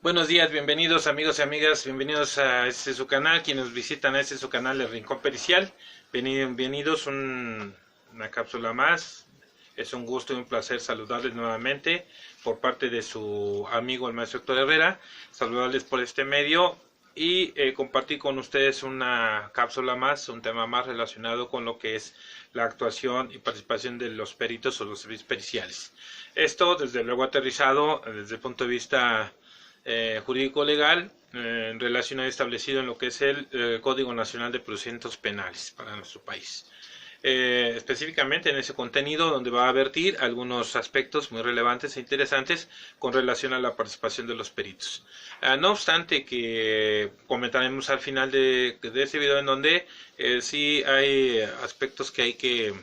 Buenos días, bienvenidos amigos y amigas, bienvenidos a este su canal, quienes visitan a este su canal El Rincón Pericial, bienvenidos una cápsula más. Es un gusto y un placer saludarles nuevamente por parte de su amigo el maestro Héctor Herrera, saludarles por este medio y compartir con ustedes una cápsula más, un tema más relacionado con lo que es la actuación y participación de los peritos o los servicios periciales. Esto desde luego aterrizado desde el punto de vista jurídico legal en relación a establecido en lo que es el Código Nacional de Procedimientos Penales para nuestro país. Específicamente en ese contenido donde va a advertir algunos aspectos muy relevantes e interesantes con relación a la participación de los peritos. No obstante que comentaremos al final de este video en donde sí hay aspectos que hay que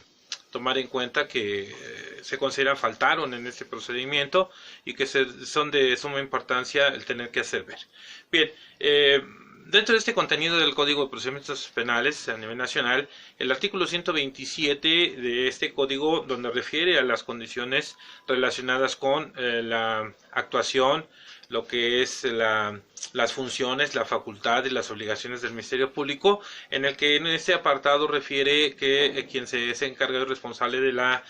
tomar en cuenta que se consideran faltaron en este procedimiento y que son de suma importancia el tener que hacer ver. Bien, dentro de este contenido del Código de Procedimientos Penales a nivel nacional, el artículo 127 de este código, donde refiere a las condiciones relacionadas con la actuación, lo que es las funciones, la facultad y las obligaciones del Ministerio Público, en el que en este apartado refiere que quien se encarga y responsable de la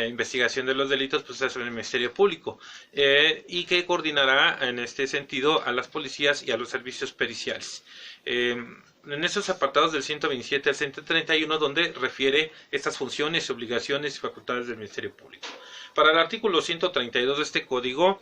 investigación de los delitos pues es el Ministerio Público y que coordinará en este sentido a las policías y a los servicios periciales. En esos apartados del 127 al 131 donde refiere estas funciones, obligaciones y facultades del Ministerio Público. Para el artículo 132 de este código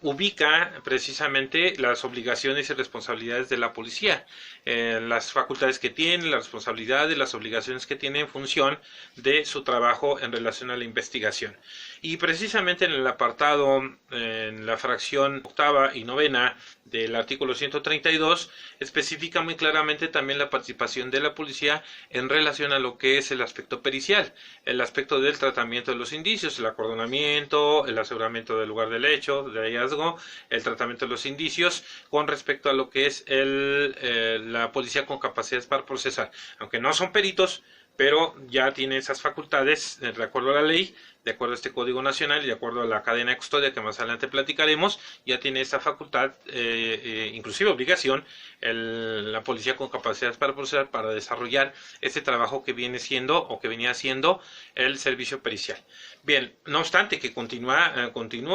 ubica precisamente las obligaciones y responsabilidades de la policía, las facultades que tiene, las responsabilidades, las obligaciones que tiene en función de su trabajo en relación a la investigación. Y precisamente en el apartado, en la fracción octava y novena del artículo 132, especifica muy claramente también la participación de la policía en relación a lo que es el aspecto pericial, el aspecto del tratamiento de los indicios, el acordonamiento, el aseguramiento del lugar del hecho, del hallazgo, el tratamiento de los indicios con respecto a lo que es la policía con capacidades para procesar. Aunque no son peritos, pero ya tiene esas facultades de acuerdo a la ley, de acuerdo a este Código Nacional y de acuerdo a la cadena de custodia que más adelante platicaremos, ya tiene esa facultad, inclusive obligación, la policía con capacidades para procesar, para desarrollar este trabajo que viene siendo o que venía haciendo el servicio pericial. Bien, no obstante que continúa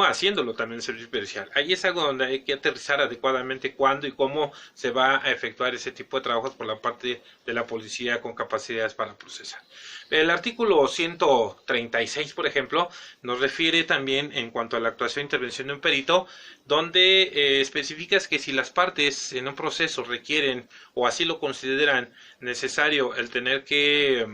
haciéndolo también el servicio pericial. Ahí es algo donde hay que aterrizar adecuadamente cuándo y cómo se va a efectuar ese tipo de trabajos por la parte de la policía con capacidades para procesar. El artículo 136, por ejemplo, nos refiere también en cuanto a la actuación e intervención de un perito, donde especifica que si las partes en un proceso requieren o así lo consideran necesario el tener que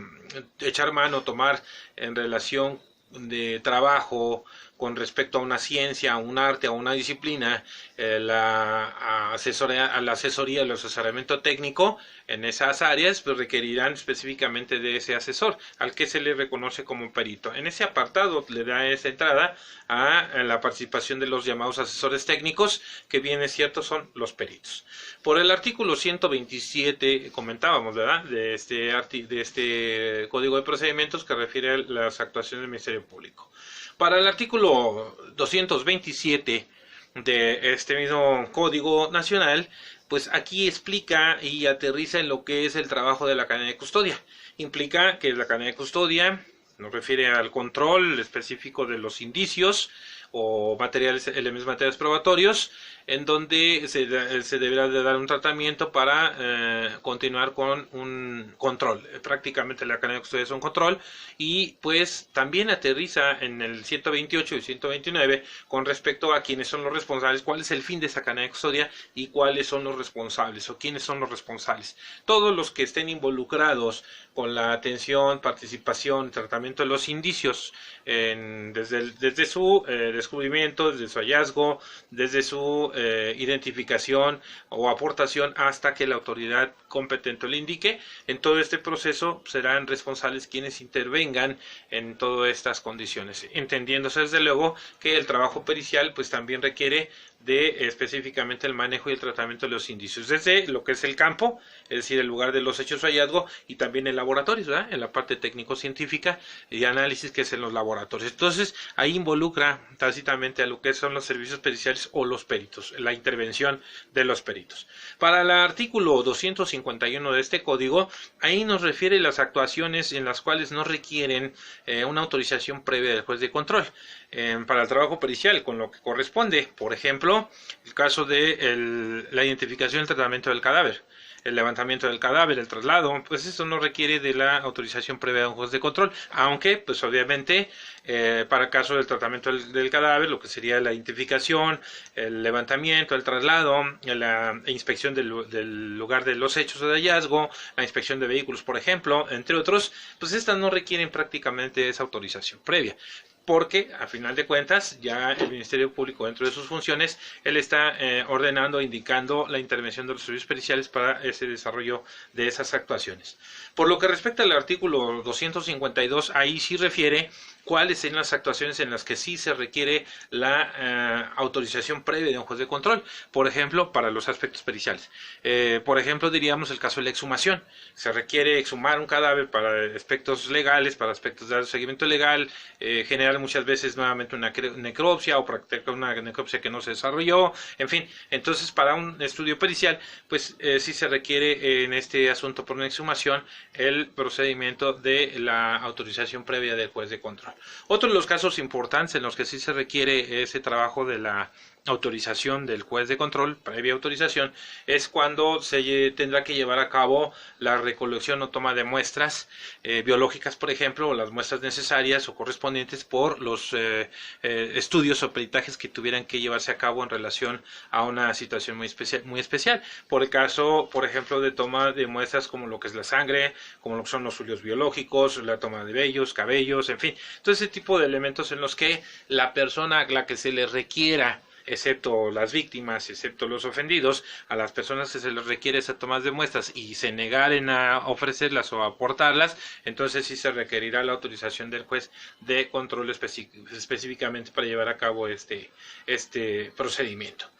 echar mano, tomar en relación de trabajo con respecto a una ciencia, a un arte, a una disciplina, la asesoría, el asesoramiento técnico en esas áreas, pues requerirán específicamente de ese asesor, al que se le reconoce como perito. En ese apartado le da esa entrada a la participación de los llamados asesores técnicos, que bien es cierto son los peritos. Por el artículo 127 comentábamos, ¿verdad?, de este Código de Procedimientos que refiere a las actuaciones del Ministerio Público. Para el artículo 227 de este mismo Código Nacional, pues aquí explica y aterriza en lo que es el trabajo de la cadena de custodia. Implica que la cadena de custodia nos refiere al control específico de los indicios o elementos materiales probatorios, en donde se deberá de dar un tratamiento para continuar con un control. Prácticamente la cadena de custodia es un control y pues también aterriza en el 128 y 129 con respecto a quiénes son los responsables, cuál es el fin de esa cadena de custodia y cuáles son los responsables o quiénes son los responsables. Todos los que estén involucrados con la atención, participación, tratamiento de los indicios desde su descubrimiento, desde su hallazgo, desde su identificación o aportación hasta que la autoridad competente lo indique. En todo este proceso serán responsables quienes intervengan en todas estas condiciones, entendiéndose desde luego que el trabajo pericial pues también requiere de específicamente el manejo y el tratamiento de los indicios, desde lo que es el campo, es decir, el lugar de los hechos o hallazgo, y también en laboratorios, ¿verdad? En la parte técnico-científica y análisis, que es en los laboratorios. Entonces, ahí involucra tácitamente a lo que son los servicios periciales o los peritos, la intervención de los peritos. Para el artículo 251 de este código, ahí nos refiere las actuaciones en las cuales no requieren una autorización previa del juez de control para el trabajo pericial, con lo que corresponde, por ejemplo, el caso de la identificación y el tratamiento del cadáver, el levantamiento del cadáver, el traslado, pues esto no requiere de la autorización previa de un juez de control, aunque pues obviamente para el caso del tratamiento del cadáver, lo que sería la identificación, el levantamiento, el traslado, la inspección del lugar de los hechos de hallazgo, la inspección de vehículos, por ejemplo, entre otros, pues estas no requieren prácticamente esa autorización previa, porque a final de cuentas ya el Ministerio Público, dentro de sus funciones, él está ordenando, indicando la intervención de los servicios periciales para ese desarrollo de esas actuaciones. Por lo que respecta al artículo 252, ahí sí refiere cuáles son las actuaciones en las que sí se requiere la autorización previa de un juez de control, por ejemplo, para los aspectos periciales. Por ejemplo, diríamos el caso de la exhumación. Se requiere exhumar un cadáver para aspectos legales, para aspectos de seguimiento legal, generar muchas veces nuevamente una necropsia o practicar una necropsia que no se desarrolló, en fin. Entonces, para un estudio pericial, pues sí se requiere en este asunto por una exhumación el procedimiento de la autorización previa del juez de control. Otro de los casos importantes en los que sí se requiere ese trabajo de la autorización del juez de control, previa autorización, es cuando se tendrá que llevar a cabo la recolección o toma de muestras biológicas, por ejemplo, o las muestras necesarias o correspondientes por los estudios o peritajes que tuvieran que llevarse a cabo en relación a una situación muy especial. Por el caso, por ejemplo, de toma de muestras como lo que es la sangre, como lo que son los fluidos biológicos, la toma de vellos, cabellos, en fin, todo ese tipo de elementos en los que la persona a la que se le requiera, excepto las víctimas, excepto los ofendidos, a las personas que se les requiere esa toma de muestras y se negaren a ofrecerlas o a aportarlas, entonces sí se requerirá la autorización del juez de control específicamente para llevar a cabo este procedimiento.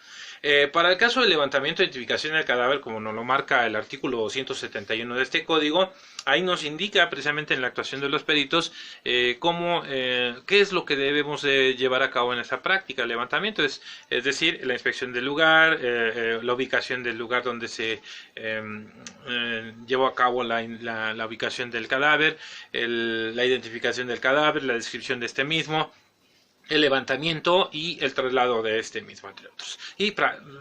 Para el caso del levantamiento e identificación del cadáver, como nos lo marca el artículo 271 de este código, ahí nos indica precisamente en la actuación de los peritos qué es lo que debemos llevar a cabo en esa práctica de levantamiento, es decir, la inspección del lugar, la ubicación del lugar donde se llevó a cabo la ubicación del cadáver, la identificación del cadáver, la descripción de este mismo, el levantamiento y el traslado de este mismo, entre otros. Y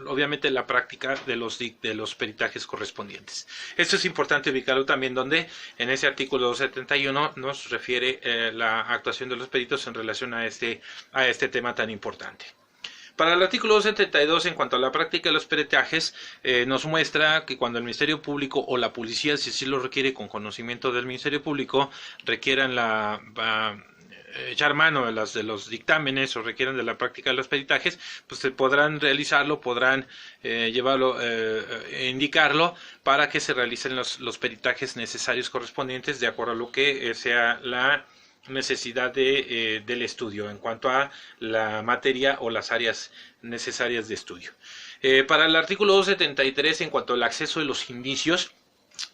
obviamente la práctica de los peritajes correspondientes. Esto es importante ubicarlo también donde en ese artículo 271 nos refiere la actuación de los peritos en relación a este tema tan importante. Para el artículo 272, en cuanto a la práctica de los peritajes, nos muestra que cuando el Ministerio Público o la policía, si así lo requiere con conocimiento del Ministerio Público, requieran echar mano de los dictámenes o requieran de la práctica de los peritajes, pues podrán realizarlo, podrán llevarlo, indicarlo para que se realicen los peritajes necesarios correspondientes de acuerdo a lo que sea la necesidad del estudio en cuanto a la materia o las áreas necesarias de estudio. Para el artículo 273, en cuanto al acceso de los indicios,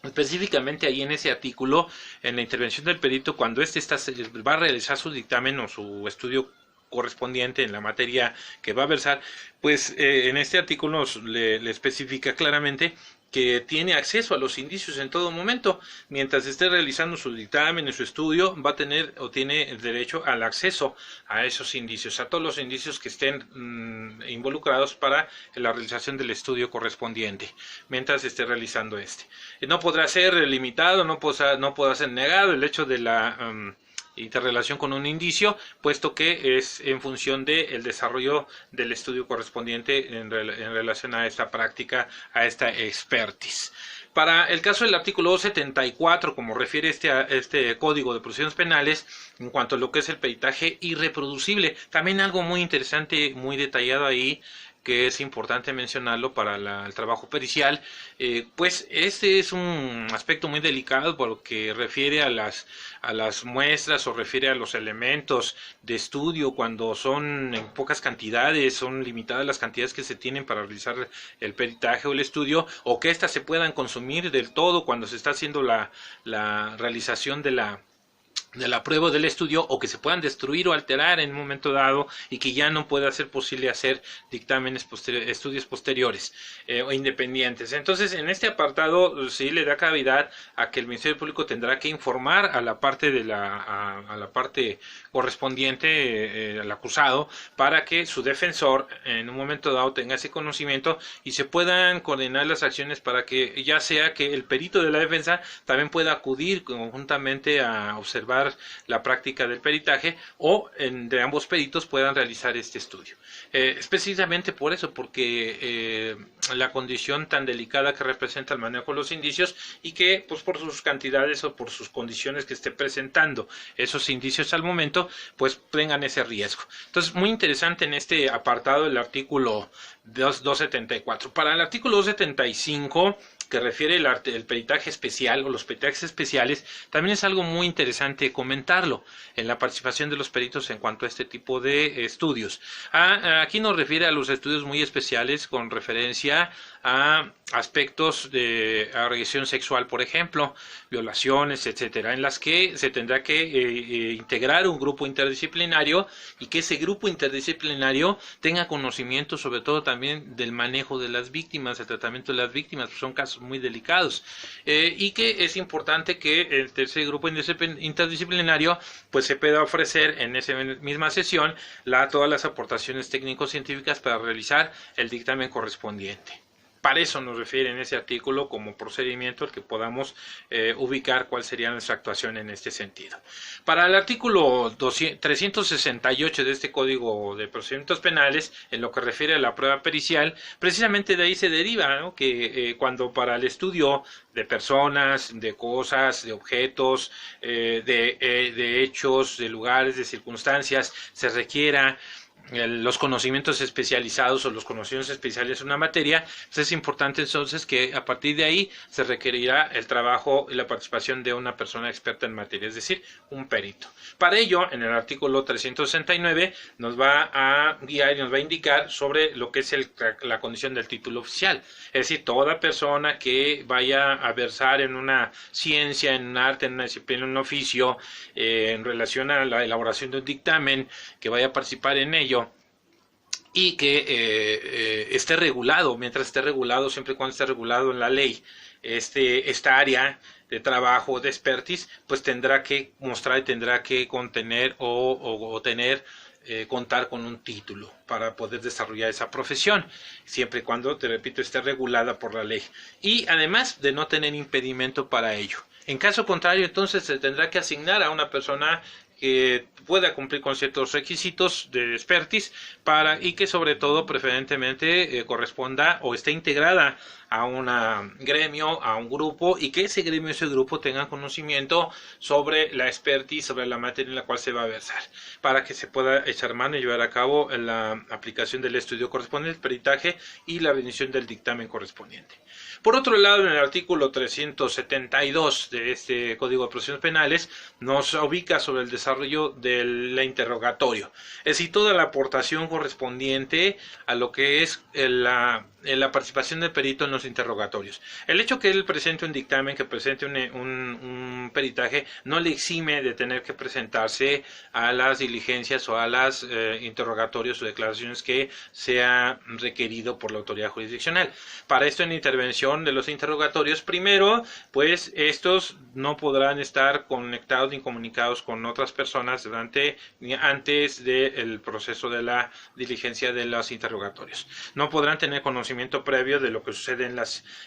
específicamente ahí en ese artículo, en la intervención del perito, cuando va a realizar su dictamen o su estudio correspondiente en la materia que va a versar, pues en este artículo le especifica claramente que tiene acceso a los indicios en todo momento. Mientras esté realizando su dictamen y su estudio, va a tener o tiene el derecho al acceso a esos indicios, a todos los indicios que estén involucrados para la realización del estudio correspondiente, mientras esté realizando No podrá ser limitado, no podrá ser negado el hecho de la interrelación con un indicio, puesto que es en función del desarrollo del estudio correspondiente en relación a esta práctica, a esta expertise. Para el caso del artículo 274, como refiere este Código de Procedimientos Penales, en cuanto a lo que es el peritaje irreproducible, también algo muy interesante, muy detallado ahí, que es importante mencionarlo para el trabajo pericial, pues este es un aspecto muy delicado porque refiere a las muestras o refiere a los elementos de estudio cuando son en pocas cantidades, son limitadas las cantidades que se tienen para realizar el peritaje o el estudio, o que éstas se puedan consumir del todo cuando se está haciendo la realización de la prueba del estudio, o que se puedan destruir o alterar en un momento dado y que ya no pueda ser posible hacer dictámenes estudios posteriores o independientes. Entonces, en este apartado sí le da cavidad a que el Ministerio Público tendrá que informar a la parte a la parte correspondiente, al acusado, para que su defensor en un momento dado tenga ese conocimiento y se puedan coordinar las acciones para que ya sea que el perito de la defensa también pueda acudir conjuntamente a observar la práctica del peritaje, o entre ambos peritos puedan realizar este estudio. Precisamente por eso, porque la condición tan delicada que representa el manejo de los indicios, y que pues por sus cantidades o por sus condiciones que esté presentando esos indicios al momento, pues tengan ese riesgo. Entonces, muy interesante en este apartado el artículo 274. Para el artículo 275, que refiere el peritaje especial o los peritajes especiales, también es algo muy interesante comentarlo en la participación de los peritos en cuanto a este tipo de estudios. Aquí nos refiere a los estudios muy especiales con referencia a aspectos de agresión sexual, por ejemplo, violaciones, etcétera, en las que se tendrá que integrar un grupo interdisciplinario, y que ese grupo interdisciplinario tenga conocimiento sobre todo también del manejo de las víctimas, el tratamiento de las víctimas, pues son casos muy delicados, y que es importante que ese grupo interdisciplinario pues se pueda ofrecer en esa misma sesión todas las aportaciones técnico-científicas para realizar el dictamen correspondiente. Para eso nos refiere en ese artículo como procedimiento el que podamos ubicar cuál sería nuestra actuación en este sentido. Para el artículo 368 de este Código de Procedimientos Penales, en lo que refiere a la prueba pericial, precisamente de ahí se deriva, ¿no?, que cuando para el estudio de personas, de cosas, de objetos, de hechos, de lugares, de circunstancias, se requiera los conocimientos especializados o los conocimientos especiales en una materia, pues es importante entonces que a partir de ahí se requerirá el trabajo y la participación de una persona experta en materia, es decir, un perito. Para ello, en el artículo 369 nos va a guiar y nos va a indicar sobre lo que es la condición del título oficial, es decir, toda persona que vaya a versar en una ciencia, en un arte, en una disciplina, en un oficio, en relación a la elaboración de un dictamen, que vaya a participar en ello, y que esté regulado, mientras esté regulado, siempre y cuando esté regulado en la ley, esta área de trabajo, de expertise, pues tendrá que mostrar y tendrá que contener o contar con un título para poder desarrollar esa profesión, siempre y cuando, te repito, esté regulada por la ley, y además de no tener impedimento para ello. En caso contrario, entonces se tendrá que asignar a una persona que pueda cumplir con ciertos requisitos de expertise y que sobre todo preferentemente corresponda o esté integrada a un gremio, a un grupo, y que ese gremio, ese grupo tenga conocimiento sobre la expertise, sobre la materia en la cual se va a versar, para que se pueda echar mano y llevar a cabo la aplicación del estudio correspondiente, el peritaje y la rendición del dictamen correspondiente. Por otro lado, en el artículo 372 de este Código de Procedimientos Penales nos ubica sobre el desarrollo del interrogatorio, es decir, toda la aportación correspondiente a lo que es la participación del perito en los interrogatorios. El hecho que él presente un dictamen, que presente un peritaje, no le exime de tener que presentarse a las diligencias o a las interrogatorios o declaraciones que sea requerido por la autoridad jurisdiccional. Para esto, en intervención de los interrogatorios, primero, pues estos no podrán estar conectados ni comunicados con otras personas ni antes del proceso de la diligencia de los interrogatorios. No podrán tener conocimiento conocimiento previo de lo que sucede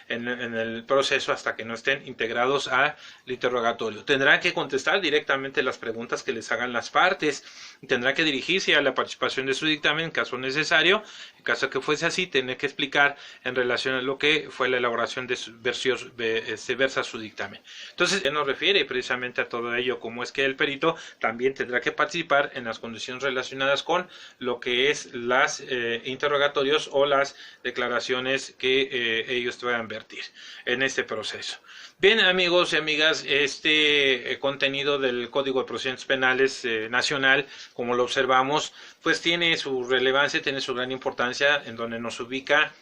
en el proceso hasta que no estén integrados al interrogatorio. Tendrán que contestar directamente las preguntas que les hagan las partes, tendrán que dirigirse a la participación de su dictamen en caso necesario. En caso que fuese así, tener que explicar en relación a lo que fue la elaboración de su versa su dictamen. Entonces, él nos refiere precisamente a todo ello, como es que el perito también tendrá que participar en las condiciones relacionadas con lo que es las interrogatorios o las declaraciones que ellos puedan vertir en este proceso. Bien, amigos y amigas, este contenido del Código de Procedimientos Penales nacional, como lo observamos, pues tiene su relevancia, tiene su gran importancia, en donde nos ubica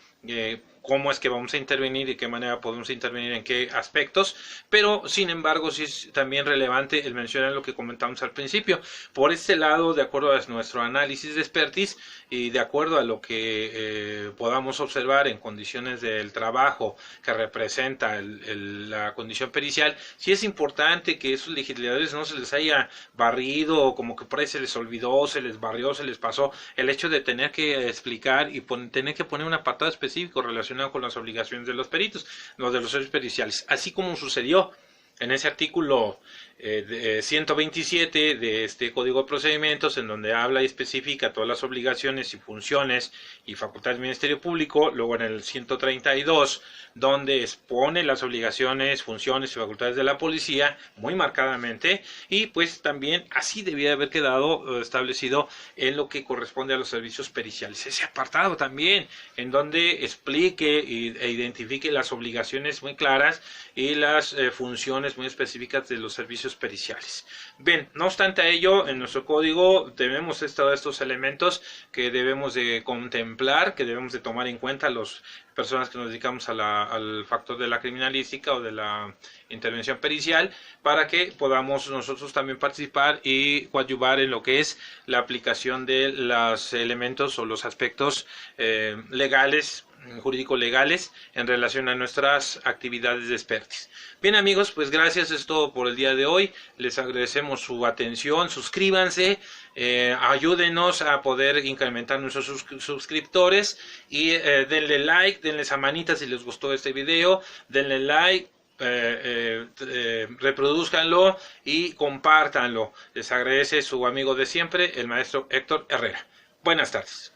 cómo es que vamos a intervenir y qué manera podemos intervenir en qué aspectos, pero sin embargo sí es también relevante el mencionar lo que comentamos al principio. Por este lado, de acuerdo a nuestro análisis de expertise y de acuerdo a lo que podamos observar en condiciones del trabajo que representa la condición pericial, sí es importante que esos legisladores no se les haya barrido o como que por ahí se les olvidó, se les barrió, se les pasó el hecho de tener que explicar y tener que poner un apartado específico relacionado con las obligaciones de los peritos, los de los servicios periciales, así como sucedió en ese artículo 127 de este Código de Procedimientos, en donde habla y especifica todas las obligaciones y funciones y facultades del Ministerio Público. Luego en el 132, donde expone las obligaciones, funciones y facultades de la policía muy marcadamente, y pues también así debía haber quedado establecido en lo que corresponde a los servicios periciales. Ese apartado también, en donde explique e identifique las obligaciones muy claras y las funciones muy específicas de los servicios periciales. Bien, no obstante a ello, en nuestro código tenemos todos estos elementos que debemos de contemplar, que debemos de tomar en cuenta las personas que nos dedicamos al factor de la criminalística o de la intervención pericial, para que podamos nosotros también participar y coadyuvar en lo que es la aplicación de los elementos o los aspectos legales, jurídico-legales en relación a nuestras actividades de expertise. Bien, amigos, pues gracias, es todo por el día de hoy. Les agradecemos su atención, suscríbanse, ayúdenos a poder incrementar nuestros suscriptores y denle like, denle esa manita si les gustó este video, denle like, reproduzcanlo y compártanlo. Les agradece su amigo de siempre, el maestro Héctor Herrera. Buenas tardes.